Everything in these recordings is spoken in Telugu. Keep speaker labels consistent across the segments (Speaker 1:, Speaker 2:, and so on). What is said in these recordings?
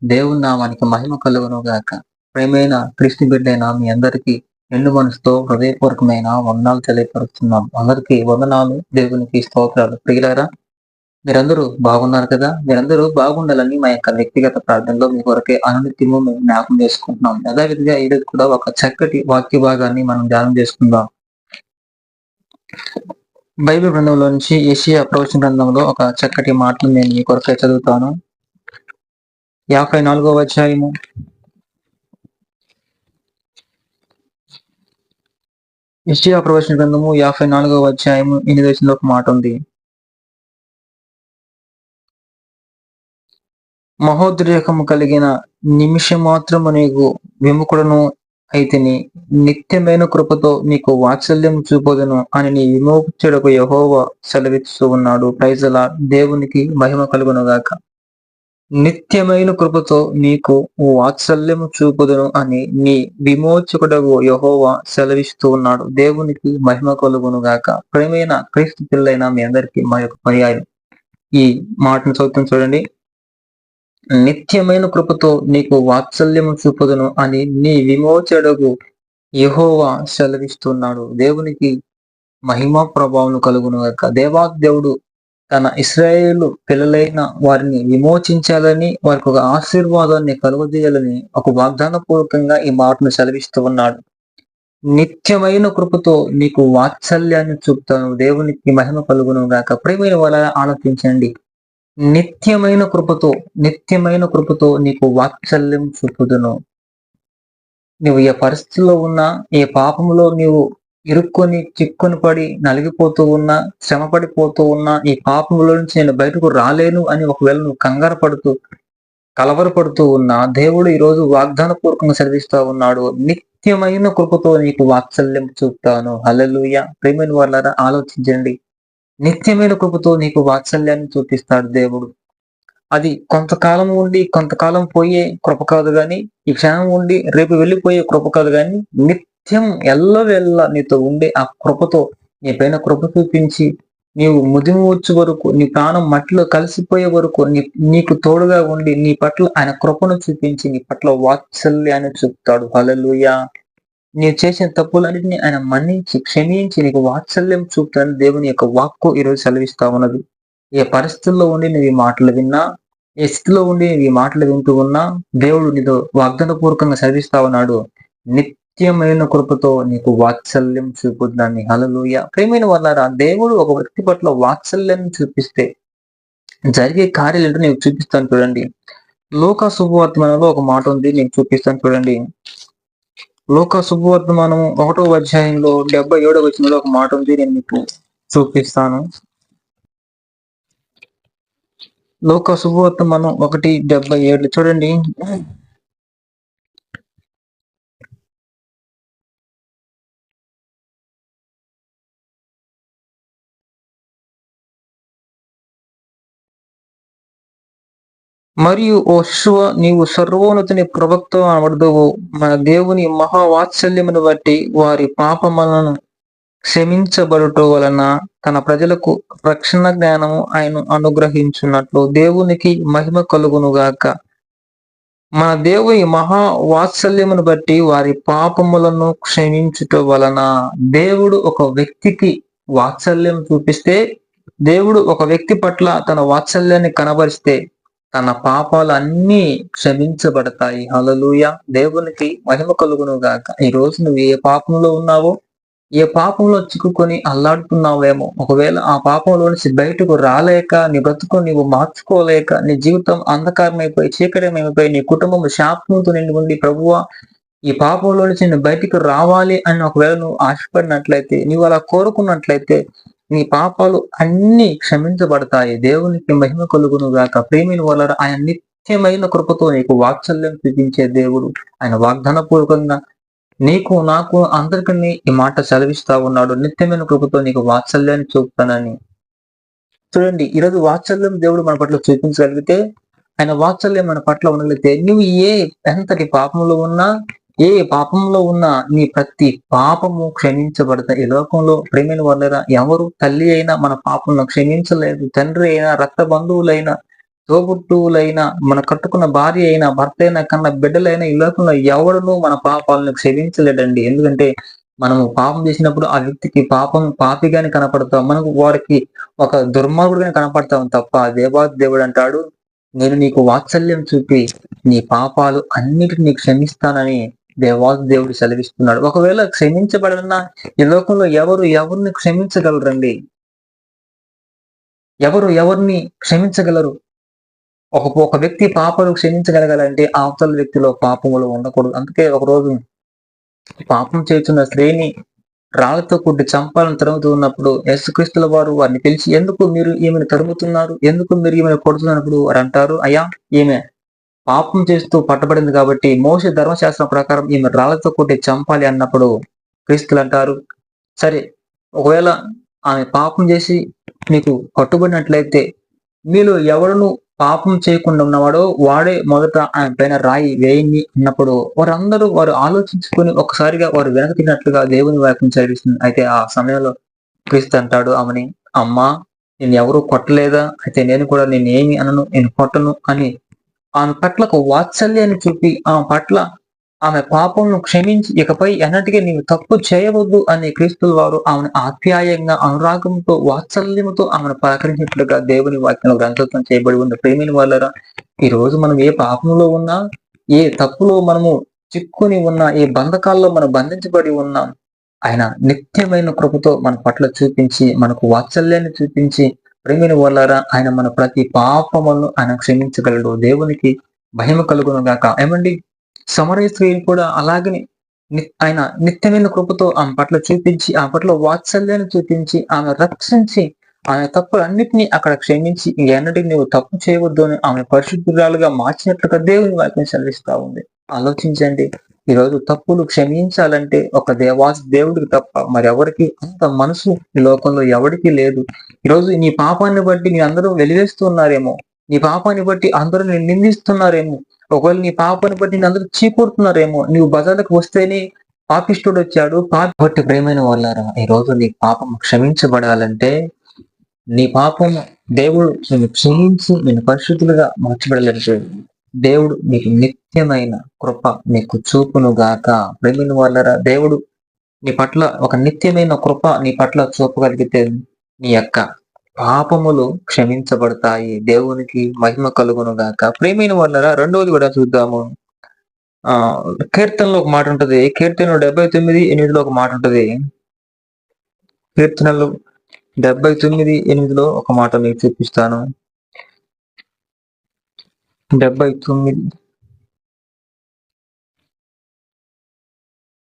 Speaker 1: దేవుని నామానికి మహిమ కలుగును గాక. ప్రేమైన క్రీస్తు బిడ్డైన మీ అందరికీ నిండు మనసుతో హృదయపూర్వకమైన వందనాలు తెలియపరుస్తున్నాం. అందరికీ వందనాలు, దేవునికి స్తోత్రాలు. ప్రియులారా, మీరందరూ బాగున్నారు కదా? మీరందరూ బాగుండాలని మా యొక్క వ్యక్తిగత ప్రార్థనలో మీ కొరకే అనునిత్యము మేము జ్ఞాపకం చేసుకుంటున్నాం. యథావిధిగా ఈరోజు కూడా ఒక చక్కటి వాక్య భాగాన్ని మనం ధ్యానం చేసుకుందాం. బైబిల్ గ్రంథంలో నుంచి యెషయా ప్రవచన గ్రంథంలో ఒక చక్కటి మాటలు నేను మీ కొరకే చదువుతాను. 54వ అధ్యాయము యెషయా ప్రవచన గ్రంథము 54వ అధ్యాయము 8వ వచనంలో ఒక మాట ఉంది. మహోద్రేకము కలిగిన నిమిషమాత్రము నీకు విముఖుడను అయితిని, నిత్యమైన కృపతో నీకు వాత్సల్యం చూపదును అని నీ విమోచకుడకు యెహోవా సెలవిస్తూ ఉన్నాడు. Praise the lord. దేవునికి మహిమ కలుగును గాక. నిత్యమైన కృపతో నీకు వాత్సల్యము చూపుదును అని నీ విమోచకుడగు యెహోవా సెలవిస్తూ ఉన్నాడు. దేవునికి మహిమ కలుగును గాక. ప్రేమైన క్రీస్తు పిల్లైన మీ అందరికీ మా యొక్క పర్యాయం ఈ మాటను చూడండి. నిత్యమైన కృపతో నీకు వాత్సల్యము చూపుదును అని నీ విమోచకుడగు యెహోవా సెలవిస్తున్నాడు. దేవునికి మహిమ ప్రభావం కలుగును గాక. దేవాదేవుడు తన ఇశ్రాయేలు పిల్లలైన వారిని విమోచించాలని, వారికి ఒక ఆశీర్వాదాన్ని కలుగజేయాలని ఒక వాగ్దాన పూర్వకంగా ఈ మాటను సెలవిస్తూ ఉన్నాడు. నిత్యమైన కృపతో నీకు వాత్సల్యాన్ని చూపుతాను. దేవునికి మహిమ కలుగును గాక. ప్రియమైన వాళ్ళ ఆలోచించండి. నిత్యమైన కృపతో నీకు వాత్సల్యం చూపుదును. నువ్వు ఏ పరిస్థితిలో ఉన్నా, ఏ పాపంలో నీవు ఇరుక్కొని చిక్కుని పడి నలిగిపోతూ ఉన్నా, శ్రమ పడిపోతూ ఉన్నా, ఈ పాపంలో నుంచి నేను బయటకు రాలేను అని ఒకవేళ నువ్వు కంగారు పడుతూ కలవరపడుతూ ఉన్నా, దేవుడు ఈరోజు వాగ్దాన పూర్వకంగా సెలవిస్తా ఉన్నాడు. నిత్యమైన కృపతో నీకు వాత్సల్యం చూపుతాను. హల్లెలూయా. ప్రియమైన వాళ్ళారా, ఆలోచించండి. నిత్యమైన కృపతో నీకు వాత్సల్యాన్ని చూపిస్తాడు దేవుడు. అది కొంతకాలం ఉండి కొంతకాలం పోయే కృప కాదు గాని, ఈ క్షణం ఉండి రేపు వెళ్ళిపోయే కృప కాదు గాని, నిత్యం ఎల్లవేళ నీతో ఉండే ఆ కృపతో నీ పైన కృప చూపించి నీవు ముదిమి వచ్చే వరకు, నీ ప్రాణం మట్టిలో కలిసిపోయే వరకు నీకు తోడుగా ఉండి నీ పట్ల ఆయన కృపను చూపించి నీ పట్ల వాత్సల్యాన్ని చూపుతాడు. హల్లెలూయా. నీవు చేసిన తప్పులన్నింటినీ ఆయన మన్నించి క్షమించి నీకు వాత్సల్యం చూపుతాడని దేవుని యొక్క వాక్కు ఈరోజు సెలవిస్తా ఉన్నది. ఏ పరిస్థితుల్లో ఉండి నువ్వు ఈ మాటలు విన్నా, ఏ స్థితిలో ఉండి నువ్వు ఈ మాటలు వింటూ ఉన్నా, దేవుడు నీతో వాగ్దాన పూర్వకంగా సెలవిస్తా ఉన్నాడు. నిత్యమైన కృపతో నీకు వాత్సల్యం చూపుద్దాన్ని. హల్లెలూయా. ప్రియమైన వాళ్ళారా, దేవుడు ఒక వ్యక్తి పట్ల వాత్సల్యాన్ని చూపిస్తే జరిగే కార్యాలు ఏంటో నేను చూపిస్తాను చూడండి. లూకా శుభవర్తమానంలో ఒక మాట ఉంది, నేను చూపిస్తాను చూడండి. లూకా శుభవర్తమానం 1వ అధ్యాయంలో 77వ వచనంలో ఒక మాట ఉంది, నేను మీకు చూపిస్తాను. లూకా శుభవర్తమానం 1:77 చూడండి. మరియు ఓ శిశువ, నీవు సర్వోన్నతుని ప్రవక్త అనబడదువు. మన దేవుని మహావాత్సల్యమును బట్టి వారి పాపములను క్షమించబడుట వలన తన ప్రజలకు రక్షణ జ్ఞానము ఆయన అనుగ్రహించున్నట్లు దేవునికి మహిమ కలుగునుగాక. మన దేవుని మహా వాత్సల్యమును బట్టి వారి పాపములను క్షమించుట వలన. దేవుడు ఒక వ్యక్తికి వాత్సల్యం చూపిస్తే, దేవుడు ఒక వ్యక్తి పట్ల తన వాత్సల్యాన్ని కనబరిస్తే తన పాపాలు అన్నీ క్షమించబడతాయి. హల్లెలూయా. దేవునికి మహిమ కలుగును గాక. ఈ రోజు నువ్వు ఏ పాపంలో ఉన్నావో, ఏ పాపంలో చిక్కుకొని అల్లాడుతున్నావేమో, ఒకవేళ ఆ పాపంలో నుంచి బయటకు రాలేక, నీ బ్రతుకు నీవు మార్చుకోలేక, నీ జీవితం అంధకారమైపోయి చీకటమైపోయి నీ కుటుంబం శాపంతో నిండి ఉండి, ప్రభువా ఈ పాపంలో నుంచి నేను బయటికి రావాలి అని ఒకవేళ నువ్వు ఆశపడినట్లయితే, నీవు అలా కోరుకున్నట్లయితే నీ పాపాలు అన్ని క్షమించబడతాయి. దేవునికి మహిమ కలుగును గాక. ప్రేమిని వాళ్ళ ఆయన నిత్యమైన కృపతో నీకు వాత్సల్యం చూపించే దేవుడు. ఆయన వాగ్దాన పూర్వకంగా నీకు నాకు అందరికీ ఈ మాట సెలవిస్తా ఉన్నాడు. నిత్యమైన కృపతో నీకు వాత్సల్యాన్ని చూపుతానని. చూడండి, ఈరోజు వాత్సల్యం దేవుడు మన పట్ల చూపించగలిగితే, ఆయన వాత్సల్యం మన పట్ల ఉండగలిగితే, నువ్వు ఎంతటి పాపంలో ఉన్నా, ఏ పాపంలో ఉన్న నీ ప్రతి పాపము క్షమించబడతాయి. ఈ లోకంలో ప్రేమైన వాళ్ళరా, ఎవరు తల్లి అయినా మన పాపంను క్షమించలేదు. తండ్రి అయినా, రక్త బంధువులైనా, తోబుట్టువులైనా, మన కట్టుకున్న భార్య అయినా, భర్త అయినా, కన్న బిడ్డలైనా ఈ లోకంలో ఎవడునూ మన పాపాలను క్షమించలేడండి. ఎందుకంటే మనము పాపం చేసినప్పుడు ఆ వ్యక్తికి పాపం పాపిగానే కనపడతాం. మనకు వారికి ఒక దుర్మార్గుడుగానే కనపడతాం తప్ప, దేవాది దేవుడు అంటాడు, నేను నీకు వాత్సల్యం చూపి నీ పాపాలు అన్నిటిని క్షమిస్తానని దేవాది దేవుడు సెలవిస్తున్నాడు. ఒకవేళ క్షమించబడన్నా ఈ లోకంలో ఎవరిని క్షమించగలరండి? ఎవరిని క్షమించగలరు? ఒక వ్యక్తి పాపాలు క్షమించగలగాలంటే అవతల వ్యక్తిలో పాపములు ఉండకూడదు. అందుకే ఒకరోజు పాపం చేస్తున్న స్త్రీని రాళ్లతో కొట్టి చంపాలని తరుముతూ ఉన్నప్పుడు యేసుక్రీస్తుల వారు వారిని పిలిచి, ఎందుకు మీరు ఈమెను తరుముతున్నారు? ఎందుకు మీరు ఈమెను కొడుతున్నప్పుడు వారు అంటారు, అయ్యా, ఈమె పాపం చేస్తూ పట్టబడింది కాబట్టి మోషే ధర్మశాస్త్రం ప్రకారం ఈమె రాళ్లతో కొట్టి చంపాలి అన్నప్పుడు క్రీస్తులు అంటారు, సరే, ఒకవేళ ఆమె పాపం చేసి మీకు కట్టుబడినట్లయితే మీలో ఎవడును పాపం చేయకుండా ఉన్నవాడో వాడే మొదట ఆయన పైన రాయి వేయండి అన్నప్పుడు వారు ఆలోచించుకొని ఒకసారిగా వారు వెనక తిన్నట్లుగా దేవుని వాక్యం చదివిస్తుంది. అయితే ఆ సమయంలో క్రీస్తు అంటాడు ఆమెని, అమ్మా, నేను ఎవరు కొట్టలేదా? అయితే నేను కూడా నేను ఏమి అనను, నేను కొట్టను అని ఆమె పట్ల ఒక వాత్సల్యాన్ని చూపి ఆమె పాపంను క్షమించి ఇకపై ఎన్నటికీ నీవు తప్పు చేయవద్దు అని క్రీస్తుల వారు ఆమెను ఆప్యాయంగా, అనురాగంతో, వాత్సల్యంతో ఆమెను పలకరించినట్లుగా దేవుని వాక్యంలో గ్రంథస్థం చేయబడి ఉంది. ప్రేమిని వాళ్ళరా, ఈ రోజు మనం ఏ పాపంలో ఉన్నా, ఏ తప్పులో మనము చిక్కుని ఉన్నా, ఏ బంధకాల్లో మనం బంధించబడి ఉన్నాం, ఆయన నిత్యమైన కృపతో మన పట్ల చూపించి, మనకు వాత్సల్యాన్ని చూపించి, ప్రేమిని వాళ్ళారా, ఆయన మన ప్రతి పాపములను ఆయన క్షమించగలడు. దేవునికి మహిమ కలుగును గాక. ఏమండి, సమరయ స్త్రీని కూడా అలాగనే ఆయన నిత్యమైన కృపతో ఆమె పట్ల చూపించి, ఆమె పట్ల వాత్సల్యాన్ని చూపించి, ఆమె రక్షించి, ఆమె తప్పులన్నిటినీ అక్కడ క్షమించి, ఇంకెన్నటికి నువ్వు తప్పు చేయవద్దు అని ఆమె పరిశుద్ధురాలుగా మార్చినట్లుగా దేవుని వాక్యం సెలవిస్తా ఉంది. ఆలోచించండి, ఈరోజు తప్పులు క్షమించాలంటే ఒక దేవుడికి తప్ప మరెవరికి అంత మనసు ఈ లోకంలో ఎవరికి లేదు. ఈరోజు నీ పాపాన్ని బట్టి నీ అందరూ వెలివేస్తున్నారేమో, నీ పాపాన్ని బట్టి అందరూ నేను నిందిస్తున్నారేమో, ఒకవేళ నీ పాపాన్ని బట్టి నేను అందరూ చీకొడుతున్నారేమో, నువ్వు బజార్లకు వస్తేనే పాపిష్టుడు వచ్చాడు, పాపి ప్రేమైన వాళ్ళారా, ఈ రోజు నీ పాపం క్షమించబడాలంటే నీ పాపం దేవుడు నేను క్షమించి నేను పరిశుద్ధులుగా మార్చబడాలంటే దేవుడు నీకు నిత్యమైన కృప నీకు చూపును గాక. ప్రేమిన వాళ్ళరా, దేవుడు నీ పట్ల ఒక నిత్యమైన కృప నీ పట్ల చూపగలిగితే నీ యొక్క పాపములు క్షమించబడతాయి. దేవునికి మహిమ కలుగును గాక. ప్రేమైన వాళ్ళరా, రెండవది కూడా చూద్దాము. కీర్తనలో ఒక మాట ఉంటది. కీర్తనలు 79:8 ఒక మాట ఉంటది. కీర్తనలు 79:8 ఒక మాట మీకు చూపిస్తాను. 79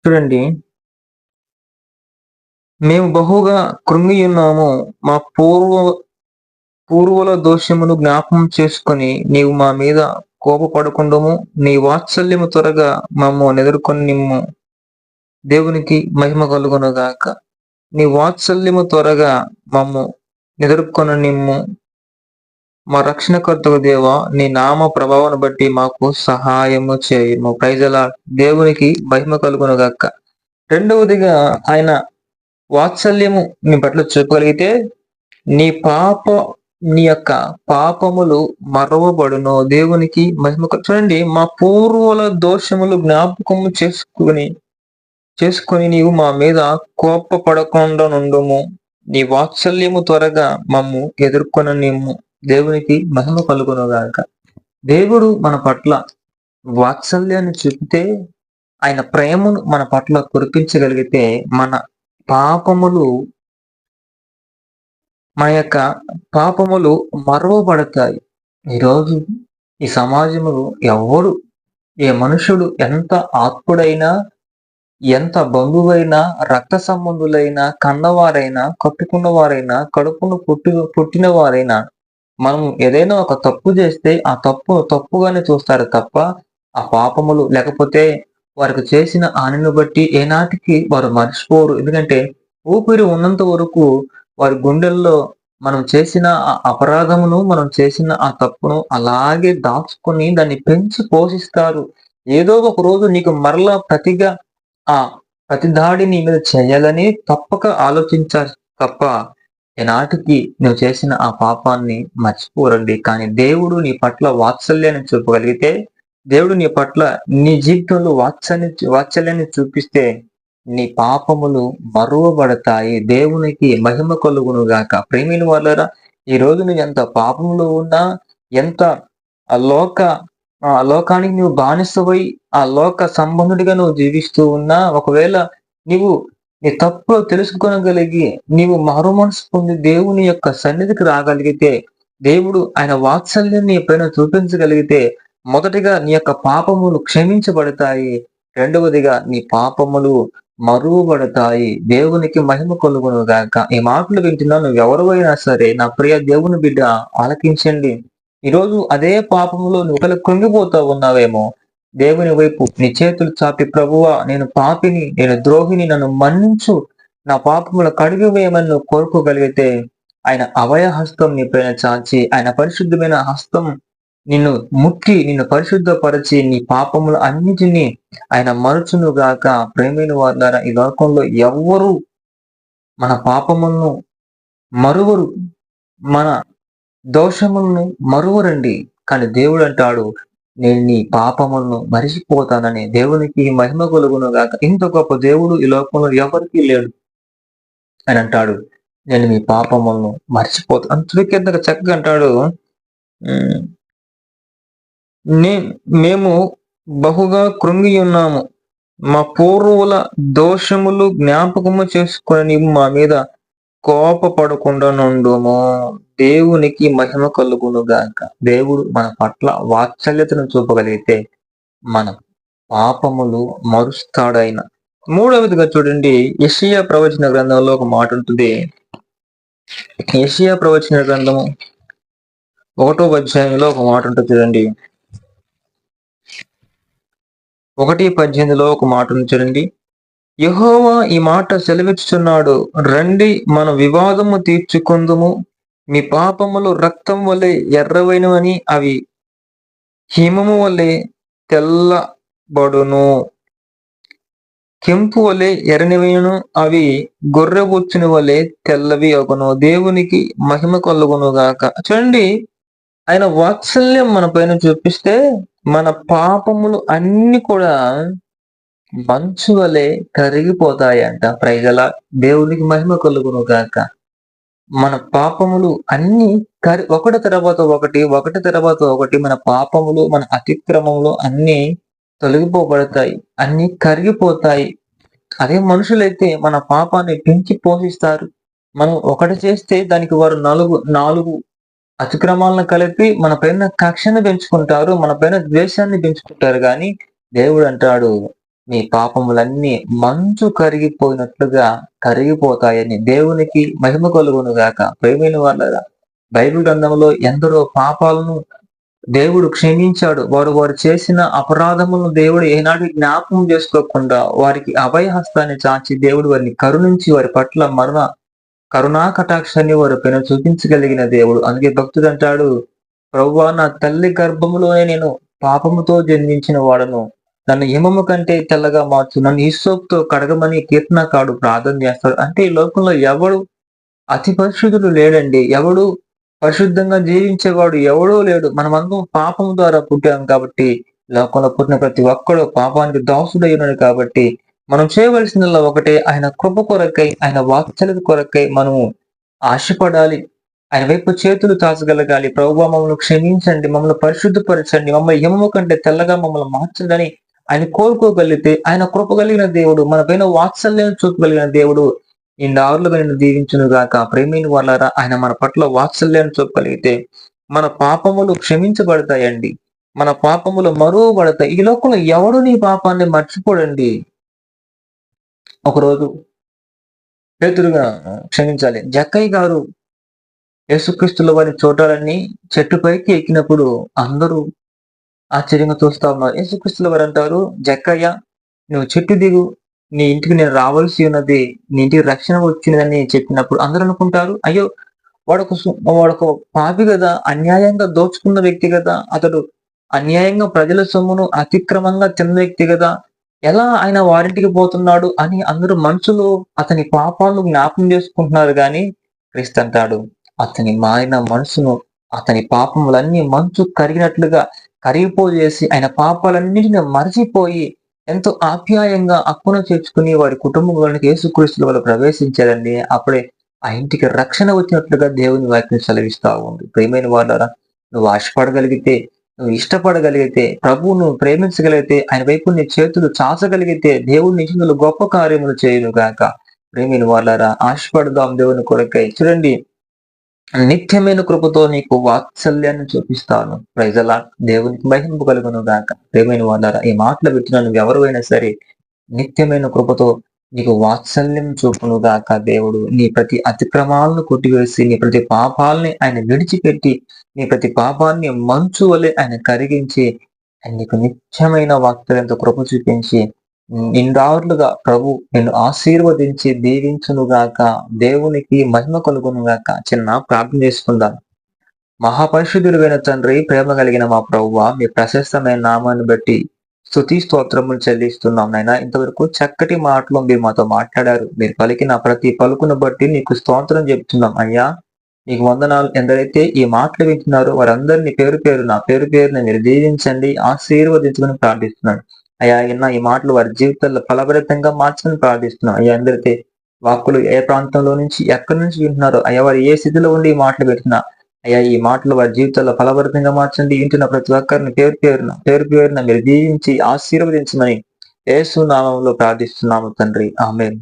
Speaker 1: చూడండి, మేము బహుగా కృంగియున్నాము, మా పూర్వుల దోషమును జ్ఞాపకం చేసుకొని నీవు మా మీద కోపపడకుండము, నీ వాత్సల్యము త్వరగా మమ్ము ఎదుర్కొని నిమ్ము. దేవునికి మహిమ కలుగునుగాక. నీ వాత్సల్యము త్వరగా మమ్ము ఎదుర్కొని నిమ్ము. మా రక్షణకర్తకు దేవా, నీ నామ ప్రభావాన్ని బట్టి మాకు సహాయము చేయము. ప్రైజలా, దేవునికి మహిమ కలుగునుగాక. రెండవదిగా ఆయన వాత్సల్యము నీ పట్ల చూపగలిగితే నీ యొక్క పాపములు మరవబడును. దేవునికి మహిమ. చూడండి, మా పూర్వుల దోషములు జ్ఞాపకము చేసుకొని నీవు మా మీద కోపపడకుండా నుండుము. నీ వాత్సల్యము త్వరగా మమ్ము ఎదుర్కొన నిమ్ము. దేవునికి మహిమ కలుగునుగాక. దేవుడు మన పట్ల వాత్సల్యాన్ని చూపితే, ఆయన ప్రేమను మన పట్ల కురిపించగలిగితే మన యొక్క పాపములు మరవబడతాయి. ఈరోజు ఈ సమాజంలో ఏ మనుషుడు ఎంత ఆత్ముడైనా, ఎంత బంధువైనా, రక్త సంబంధులైనా, కన్నవారైనా, కట్టుకున్న వారైనా, కడుపును పుట్టిన వారైనా, మనం ఏదైనా ఒక తప్పు చేస్తే ఆ తప్పుగానే చూస్తారు తప్ప ఆ పాపములు, లేకపోతే వారికి చేసిన హానిని బట్టి ఏనాటికి వారు మర్చిపోరు. ఎందుకంటే ఊపిరి ఉన్నంత వరకు వారి గుండెల్లో మనం చేసిన ఆ అపరాధమును, మనం చేసిన ఆ తప్పును అలాగే దాచుకొని దాన్ని పెంచి పోషిస్తారు. ఏదో ఒక రోజు నీకు మరలా ఆ ప్రతి దాడి నీ మీద చేయాలని తప్పక ఆలోచించాలి తప్ప ఈనాటికి నువ్వు చేసిన ఆ పాపాన్ని మర్చిపోరండి. కానీ దేవుడు నీ పట్ల వాత్సల్యాన్ని చూపగలిగితే, దేవుడు నీ పట్ల నీ జీవితంలో వాత్సల్యాన్ని చూపిస్తే నీ పాపములు మరువబడతాయి. దేవునికి మహిమ కలుగును గాక. ప్రియమైన వాళ్ళారా, ఈ రోజు నువ్వు ఎంత పాపంలో ఉన్నా, ఎంత ఆ లోక లోకానికి నువ్వు బానిసవై ఆ లోక సంబంధుడిగా నువ్వు జీవిస్తూ ఉన్నా, ఒకవేళ నీవు నీ తప్పు తెలుసుకోగలిగి నీవు మారుమనసు పొంది దేవుని యొక్క సన్నిధికి రాగలిగితే, దేవుడు ఆయన వాత్సల్యాన్ని నీ పైన చూపించగలిగితే, మొదటిగా నీ యొక్క పాపములు క్షమించబడతాయి. రెండవదిగా నీ పాపములు మరువబడతాయి. దేవునికి మహిమ కలుగును గాక. ఈ మాటలు వింటున్నా నువ్వెవరివైనా సరే, నా ప్రియ దేవుని బిడ్డ ఆలకించండి. ఈరోజు అదే పాపములో నువ్వు ఒకవేళ కృంగిపోతా ఉన్నావేమో, దేవుని వైపు నీ చేతులు చాపి, ప్రభువా నేను పాపిని, నేను ద్రోహిని, నన్ను మన్నించు, నా పాపములు కడిగివేయమని నువ్వు కోరుకోగలిగితే, ఆయన అభయ హస్తం నీ పైన చాచి, ఆయన పరిశుద్ధమైన హస్తం నిన్ను ముట్టి, నిన్ను పరిశుద్ధపరిచి, నీ పాపములు అన్నిటినీ ఆయన మరుచును గాక. ప్రేమైన వారులారా, ఈ లోకంలో ఎవ్వరు మన పాపములను మరువరు, మన దోషములను మరువరండి. కానీ దేవుడు అంటాడు, నేను నీ పాపములను మరిచిపోతానని. దేవునికి మహిమ కలుగును గాక. ఇంత గొప్ప దేవుడు ఈ లోకంలో ఎవరికీ లేడు. అని అంటాడు, నేను మీ పాపములను మర్చిపోతాను. అంతగా చక్కగా అంటాడు, మేము బహుగా కృంగి ఉన్నాము, మా పూర్వుల దోషములు జ్ఞాపకము చేసుకొని మా మీద కోపపడకుండా నుండుము. దేవునికి మహిమ కలుగును గాక. దేవుడు మన పట్ల వాత్సల్యతను చూపగలిగితే మన పాపములు మరుస్తాడైన. మూడవదిగా చూడండి, యెషయా ప్రవచన గ్రంథంలో ఒక మాట ఉంటుంది. యెషయా ప్రవచన గ్రంథము 1వ అధ్యాయంలో ఒక మాట ఉంటుంది చూడండి. 1:18లో ఒక మాట ఉంది చూడండి. యెహోవా ఈ మాట సెలవిస్తున్నాడు, రండి మన వివాదము తీర్చుకొందుము. మీ పాపములు రక్తం వలె ఎర్రవైనవని, అవి హిమము వలె తెల్లబడును. కెంపు వలె ఎర్రనివైనను, అవి గొర్రెబొచ్చుని వలె తెల్లవి అగును. దేవునికి మహిమ కలుగును గాక. చూడండి, ఆయన వాత్సల్యం మన పైన చూపిస్తే మన పాపములు అన్ని కూడా మంచు వలె కరిగిపోతాయంట. ప్రైజలా, దేవునికి మహిమ కలుగును గాక. మన పాపములు అన్ని ఒకటి తర్వాత ఒకటి మన పాపములు, మన అతిక్రమములు అన్ని తొలగిపోబడతాయి, అన్ని కరిగిపోతాయి. అదే మనుషులైతే మన పాపాన్ని పెంచి పోషిస్తారు. మనం ఒకటి చేస్తే దానికి వారు నాలుగు అతిక్రమాలను కలిపి మన పైన కక్షను పెంచుకుంటారు, మన పైన ద్వేషాన్ని పెంచుకుంటారు. కానీ దేవుడు అంటాడు, మీ పాపములన్నీ మంచు కరిగిపోయినట్లుగా కరిగిపోతాయని. దేవునికి మహిమ కలుగును గాక. ప్రేమైన వాళ్ళ బైబిల్ గ్రంథంలో ఎందరో పాపాలను దేవుడు క్షమించాడు. వారు చేసిన అపరాధములను దేవుడు ఏనాడు జ్ఞాపకం చేసుకోకుండా వారికి అభయహస్తాన్ని చాచి దేవుడు వారిని కరుణించి వారి పట్ల కరుణా కటాక్షాన్ని వారి పైన చూపించగలిగిన దేవుడు. అందుకే భక్తుడు అంటాడు, ప్రభువా నా తల్లి గర్భములోనే నేను పాపముతో జన్మించిన వాడను, నన్ను హిమము కంటే తెల్లగా మార్చు, నన్ను హిస్సోపుతో కడగమని కీర్తనకారుడు ప్రార్థన చేస్తాడు. అంటే ఈ లోకంలో ఎవడు అతి పరిశుద్ధుడు లేడండి. ఎవడు పరిశుద్ధంగా జీవించేవాడు ఎవడో లేడు. మనమందరం పాపం ద్వారా పుట్టాం కాబట్టి, లోకంలో పుట్టిన ప్రతి ఒక్కడు పాపానికి దాసుడై ఉన్నాడు కాబట్టి, మనం చేయవలసిందల్లా ఒకటే, ఆయన కృప కొరకై, ఆయన వాత్సల్యత కొరకై మనము ఆశపడాలి. ఆయన వైపు చేతులు చాచగలగాలి. ప్రభువా మమ్మల్ని క్షమించండి, మమ్మల్ని పరిశుద్ధపరచండి, మమ్మల్ని హిమము కంటే తెల్లగా మమ్మల్ని మార్చండి ఆయన కోరుకోగలిగితే, ఆయన కృప కలిగిన దేవుడు, మన పైన వాత్సల్యం చూపగలిగిన దేవుడు ఇన్నారులుగా నిన్ను దీవించును గాక. ప్రేమైన వాళ్ళారా, ఆయన మన పట్ల వాత్సల్యాన్ని చూపగలిగితే మన పాపములు క్షమించబడతాయండి, మన పాపములు మరువబడతాయి. ఈ లోకంలో ఎవడు నీ పాపాన్ని మర్చిపోడండి. ఒకరోజు పేతురుగా క్షమించాలి, జక్కయ్య గారు యేసుక్రీస్తుల వారిని చూడాలని చెట్టుపైకి ఎక్కినప్పుడు అందరూ ఆశ్చర్యంగా చూస్తా ఉన్నారు. యేసుక్రీస్తుల వారు అంటారు, జక్కయ్య నువ్వు చెట్టు దిగు, నీ ఇంటికి నేను రావాల్సి ఉన్నది, నీ ఇంటికి రక్షణ వచ్చినదని చెప్పినప్పుడు అందరూ అనుకుంటారు, అయ్యో వాడొక పాపి కదా, అన్యాయంగా దోచుకున్న వ్యక్తి కదా, అతడు అన్యాయంగా ప్రజల సొమ్మును అతిక్రమంగా తిన్న వ్యక్తి కదా! ఎలా ఆయన వారింటికి పోతున్నాడు అని అందరూ మనసులో అతని పాపాలను జ్ఞాపకం చేసుకుంటున్నారు గానీ, క్రీస్తంటాడు అతని మారిన మనసును, అతని పాపములన్నీ మంచు కరిగినట్లుగా కరిగిపోజేసి, ఆయన పాపాలన్నిటిని మరచిపోయి, ఎంతో ఆప్యాయంగా అక్కున చేర్చుకుని వారి కుటుంబంలోనికి యేసుక్రీస్తుల వల్ల ప్రవేశించారండి. అప్పుడే ఆ ఇంటికి రక్షణ వచ్చినట్లుగా దేవుని వాక్యం సెలవిస్తా ఉంది. ప్రియమైన వాళ్ళారా, నువ్వు ఆశపడగలిగితే, నువ్వు ఇష్టపడగలిగితే, ప్రభువును ప్రేమించగలిగితే, ఆయన వైపు నీ చేతులు చాచగలిగితే, దేవుడు నీ జీవితంలో గొప్ప కార్యములు చేయును గాక. ప్రియమైన వాళ్ళారా, ఆశపడదాం దేవుని కొరకై. చూడండి, నిత్యమైన కృపతో నీకు వాత్సల్యాన్ని చూపిస్తాను. ప్రైజ్ అలార్డ్. దేవునికి మహిమ కలుగును గాక. ప్రియమైన వాళ్ళారా, ఈ మాటలు వింటున్న నువ్వెవరివైనా సరే, నిత్యమైన కృపతో నీకు వాత్సల్యం చూపును గాక దేవుడు. నీ ప్రతి అతిక్రమాలను కొట్టివేసి, నీ ప్రతి పాపాల్ని ఆయన విడిచిపెట్టి, నీ ప్రతి పాపాన్ని మంచు వలె ఆయన కరిగించి, ఆయన నీకు నిత్యమైన వాత్సల్యంతో కృప చూపించి, నిండార్లుగా ప్రభు నిన్ను ఆశీర్వదించి దీవించునుగాక. దేవునికి మహిమ కలుగునుగాక. చిన్న ప్రార్థన చేసుకుందాం. మహాపరిశుద్ధుడైన తండ్రి, ప్రేమ కలిగిన మా ప్రభువా, మీ ప్రశస్తమైన నామాన్ని బట్టి స్తుతి స్తోత్రములు చెల్లిస్తున్నాం నాయనా. ఇంతవరకు చక్కటి మాటలు మీరు మాతో మాట్లాడారు. మీరు పలికిన ప్రతి పలుకును బట్టి నీకు స్తోత్రం చెప్తున్నాం అయ్యా. నీకు వందనాలు. ఎందరైతే ఈ మాటలు వింటున్నారో వారందరినీ పేరు పేరున మీరు దీవించండి, ఆశీర్వదించమని ప్రార్థిస్తున్నాను అయ్యా. ఈ మాటలు వారి జీవితాల్లో ఫలభరితంగా మార్చమని ప్రార్థిస్తున్నాం అయ్యా. ఎందరైతే వాక్కులు ఏ ప్రాంతంలో నుంచి ఎక్కడి నుంచి వింటున్నారో అయ్యా, వారు ఏ స్థితిలో ఉండి ఈ మాటలు వింటున్నా అయ్యా, ఈ మాటలు వారి జీవితాల్లో ఫలభరితంగా మార్చండి. వింటున్న ప్రతి ఒక్కరిని పేరు పేరున మీరు దీవించి ఆశీర్వదించమని యేసు నామములో ప్రార్థిస్తున్నాము తండ్రి. ఆమేన్.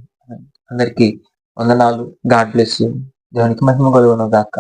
Speaker 1: అందరికీ వందనాలు. God bless you. దేవునికి మహిమ కలుగును గాక.